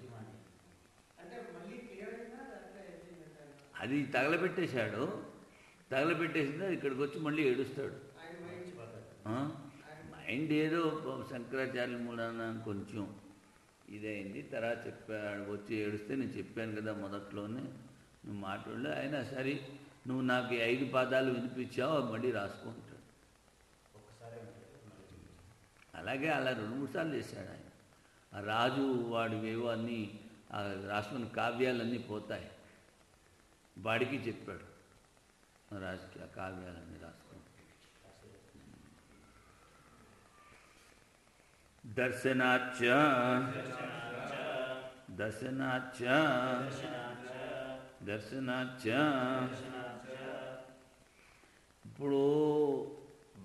అది తగలబెట్టేశాడు. తగలబెట్టేసింది ఇక్కడికి వచ్చి మళ్ళీ ఏడుస్తాడు. మైండ్ ఏదో శంకరాచార్యుల మూలాన కొంచెం ఇదైంది. తర్వాత చెప్పాడు, వచ్చి ఏడుస్తే నేను చెప్పాను కదా మొదట్లోనే, నువ్వు మాట్లాడలే. అయినా సరే నువ్వు నాకు 5 పాదాలు వినిపించావు, మళ్ళీ రాసుకుంటాడు. అలాగే అలా 2-3 సార్లు చేశాడు ఆయన. ఆ రాజు వాడివేవో అన్నీ రాసుకున్న కావ్యాలన్నీ పోతాయి. వాడికి చెప్పాడు రాజుకి ఆ కావ్యాలన్నీ రాసుకుని. దర్శనాచ్చ దర్శనాచ్చ దర్శనాచ్చ. ఇప్పుడు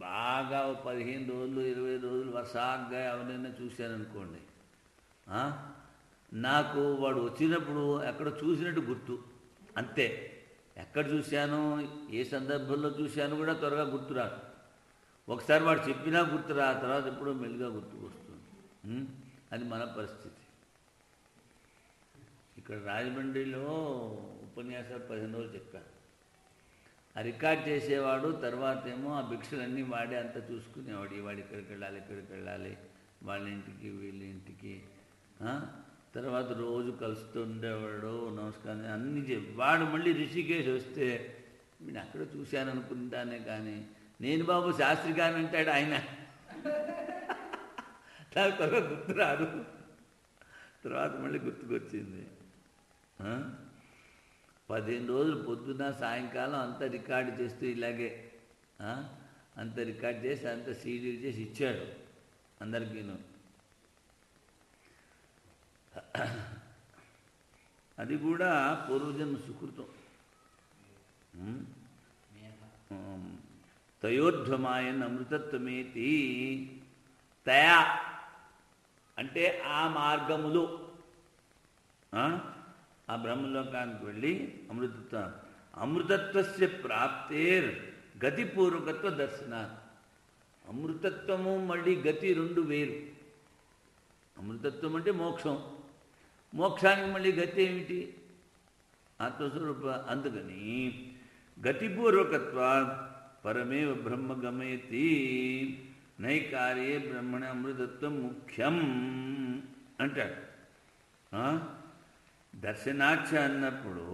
బాగా 15 రోజులు 20 రోజులు వరుసగా ఎవరైనా చూశాననుకోండి, నాకు వాడు వచ్చినప్పుడు ఎక్కడ చూసినట్టు గుర్తు, అంతే. ఎక్కడ చూశాను, ఏ సందర్భంలో చూశాను కూడా త్వరగా గుర్తురాదు. ఒకసారి వాడు చెప్పినా గుర్తురా, తర్వాత ఎప్పుడో మెల్లిగా గుర్తుకొస్తుంది. అది మన పరిస్థితి. ఇక్కడ రాజమండ్రిలో ఉపన్యాసాలు 15 రోజులు చెప్పాను. ఆ రికార్డ్ చేసేవాడు తర్వాత ఏమో ఆ భిక్షలన్నీ వాడే అంతా చూసుకునేవాడు. వాడు ఇక్కడికి వెళ్ళాలి, ఇక్కడికి వెళ్ళాలి, వాళ్ళ ఇంటికి వీళ్ళ ఇంటికి. తర్వాత రోజు కలుస్తూ ఉండేవాడు, నమస్కారం అన్నీ వాడు. మళ్ళీ రిషికేశ్ వస్తే నేను అక్కడ చూశాను అనుకుంటానే, కానీ నేను బాబు శాస్త్రి గారిని అంటాడు ఆయన. నాకు త్వరగా గుర్తురాదు. తర్వాత మళ్ళీ గుర్తుకొచ్చింది. 15 రోజులు పొద్దున్న సాయంకాలం అంతా రికార్డు చేస్తూ ఇలాగే అంత రికార్డ్ చేసి అంత సీడీలు చేసి ఇచ్చాడు అందరికీను. అది కూడా పూర్వజన్మ సుకృతం. తయోర్ధ్వమాయన్ అమృతత్వమేతి. తయా అంటే ఆ మార్గములు, ఆ బ్రహ్మలోకానికి వెళ్ళి అమృతత్వం. అమృతత్వస్య ప్రాప్తేర్ గతిపూర్వకత్వ దర్శనాత్. అమృతత్వము మళ్ళీ గతి 2 వేరు. అమృతత్వం అంటే మోక్షం. మోక్షానికి మళ్ళీ గతి ఏమిటి? ఆత్మస్వరూప. అందుకని గతిపూర్వకత్వ పరమేవ బ్రహ్మ గమయతి నైకార్యే బ్రహ్మణ అమృతత్వం ముఖ్యం అంటాడు. దర్శనాక్ష అన్నప్పుడు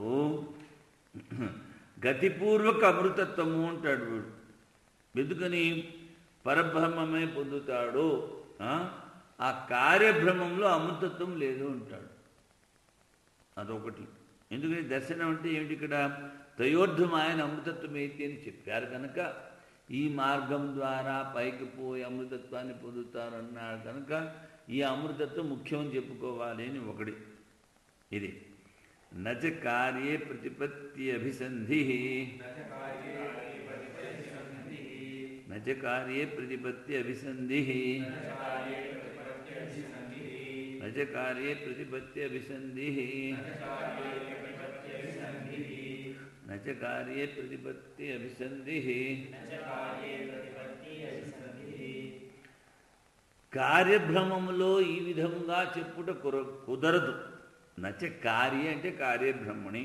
గతిపూర్వక అమృతత్వము అంటాడు వీడు. ఎందుకని? పరబ్రహ్మమే పొందుతాడు. ఆ కార్యబ్రహ్మంలో అమృతత్వం లేదు అంటాడు. అదొకటి. ఎందుకని? దర్శనం అంటే ఏమిటి? ఇక్కడ త్రయోర్ధం ఆయన అమృతత్వం ఏంటి అని చెప్పారు కనుక ఈ మార్గం ద్వారా పైకి పోయి అమృతత్వాన్ని పొందుతారు అన్నాడు కనుక ఈ అమృతత్వం ముఖ్యమని చెప్పుకోవాలి అని ఒకటి. ఇది నచ కార్యే ప్రతిపత్తి అభిసంధి నచ కార్యే ప్రతిపత్తి అభిసంధి నచ కార్యే ప్రతిపత్తి అభిసంధి నచ కార్యే ప్రతిపత్తి అభిసంధి. కార్యభ్రమములో ఈ విధంగా చెప్పుట కుదరదు. నచ కార్య అంటే కార్యబ్రహ్మణి,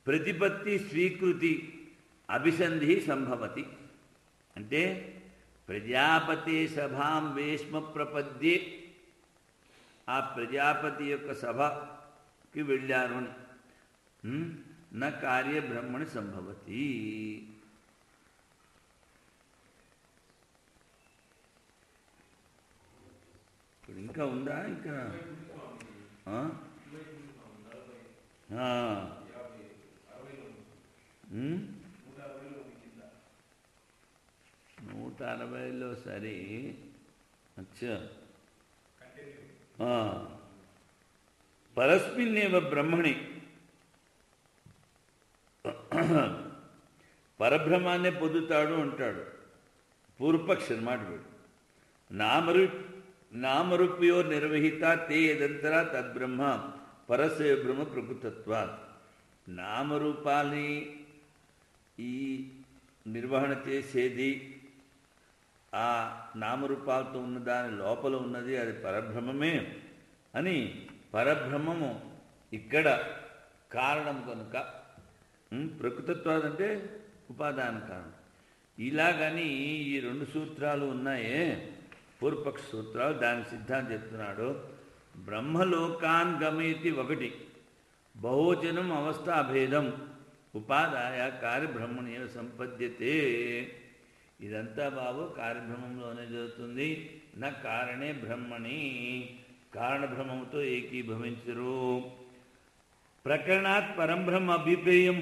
ప్రతిపత్తి స్వీకృతి అభిసంధి సంభవతి. అంటే ప్రజాపతి సభాం వేష్మ ప్రపద్యే, ఆ ప్రజాపతి యొక్క సభకి వెళ్ళారు అని. న కార్యబ్రహ్మణి సంభవతి. ఇప్పుడు ఇంకా ఉందా? ఇంకా 160లో సరే. అచ్చా, పరస్మిన్నేవ బ్రహ్మణి, పరబ్రహ్మాన్నే పొందుతాడు అంటాడు పూర్వపక్ష అన్నమాట వీడు. నామరూప్యో నిర్వహిత తే యదంతరా తద్బ్రహ్మ పరస్య బ్రహ్మ ప్రకృతత్వాత్. నామరూపాల్ని ఈ నిర్వహణ చేసేది, ఆ నామరూపాలతో ఉన్న దాని లోపల ఉన్నది అది పరబ్రహ్మమే అని, పరబ్రహ్మము ఇక్కడ కారణం కనుక ప్రకృతత్వాద్ అంటే ఉపాదాన కారణం. ఇలాగని ఈ 2 సూత్రాలు ఉన్నాయే పూర్వపక్ష సూత్రాలు, దాని సిద్ధాంతం చెప్తున్నాడు. బ్రహ్మలోకాన్ గమయతి ఒకటి, బహువచనం అవస్థాభేదం ఉపాదాయ కార్యబ్రహ్మణి సంపద్యతే. ఇదంతా బాబు కార్యబ్రహ్మంలోనే జరుగుతుంది. నా కారణే బ్రహ్మణి, కారణబ్రహ్మముతో ఏకీభవించరు. ప్రకరణాత్ పరంబ్రహ్మ అభిప్రేయం.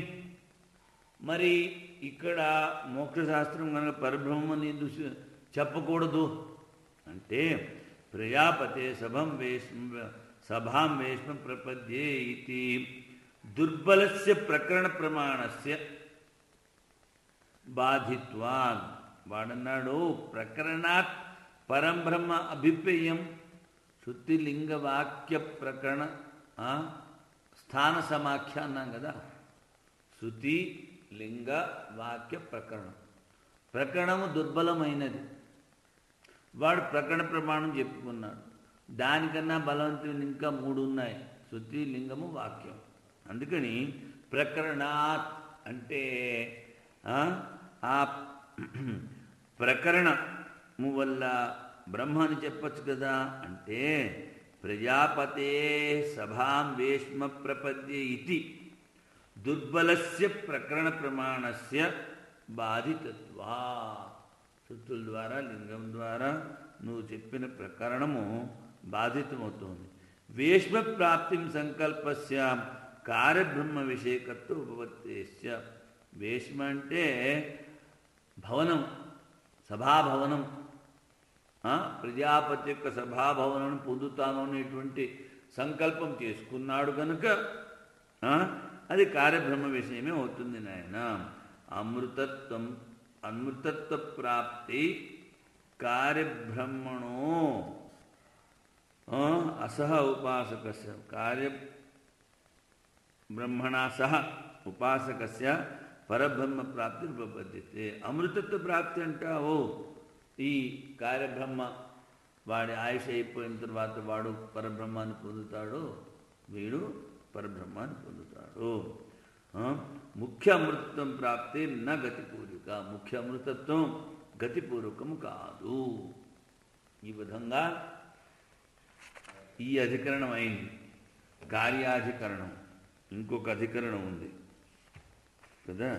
మరి ఇక్కడ మోక్షశాస్త్రం కనుక పరబ్రహ్మని ఎందుకు చెప్పకూడదు అంటే, ప్రజాపతే సభాం వేష్మ ప్రపద్యే ఇది దుర్బలస్య ప్రకరణ ప్రమాణస్య బాధిత్వాన్. వాడన్నాడు ప్రకరణాత్ పరంబ్రహ్మ అభిప్రేయం. శృతి లింగ వాక్య ప్రకరణ స్థాన సమాఖ్య అన్నాం కదా. శృతి లింగ వాక్య ప్రకరణం, ప్రకరణము దుర్బలమైనది. వాడు ప్రకరణ ప్రమాణం చెప్పుకున్నాడు. దానికన్నా బలవంతుని ఇంకా 3 ఉన్నాయి, శృతి లింగము వాక్యం. అందుకని ప్రకరణాత్ అంటే ఆ ప్రకరణము వల్ల బ్రహ్మ అని చెప్పచ్చు కదా. అంటే ప్రజాపతే సభాం వేష్మ ప్రపద్యే ఇతి దుర్బలస్య ప్రకరణ ప్రమాణస్య బాధితత్వా. శృతుల ద్వారా లింగం ద్వారా నువ్వు చెప్పిన ప్రకరణము బాధితమవుతుంది. వేష్మ ప్రాప్తిం సంకల్పస్య కార్యబ్రహ్మ విషయకత్వ ఉపపత్తేస్య. వేష్మ అంటే భవనం, సభాభవనం. ప్రజాపతి యొక్క సభాభవనం పొందుతాను అనేటువంటి సంకల్పం చేసుకున్నాడు కనుక అది కార్యబ్రహ్మ విషయమే అవుతుంది నాయన. అమృతత్వ ప్రాప్తి కార్యబ్రహ్మణో అసహ ఉపాసకస్య, కార్యబ్రహ్మణా సహ ఉపాసకస్య పరబ్రహ్మ ప్రాప్తి ఉపపద్యతే. అమృతత్వ ప్రాప్తి అంటావు ఈ కార్యబ్రహ్మ వాడి ఆయుష్ అయిపోయిన తర్వాత వాడు పరబ్రహ్మాన్ని పొందుతాడు, వీడు పరబ్రహ్మాన్ని పొందుతాడు. ముఖ్య అమృతత్వం ప్రాప్తి నా గతిపూర్వక, ముఖ్య అమృతత్వం గతిపూర్వకము కాదు. ఈ విధంగా ఈ అధికరణం అయింది. కార్యాధికరణం ఇంకొక అధికరణం ఉంది కదా.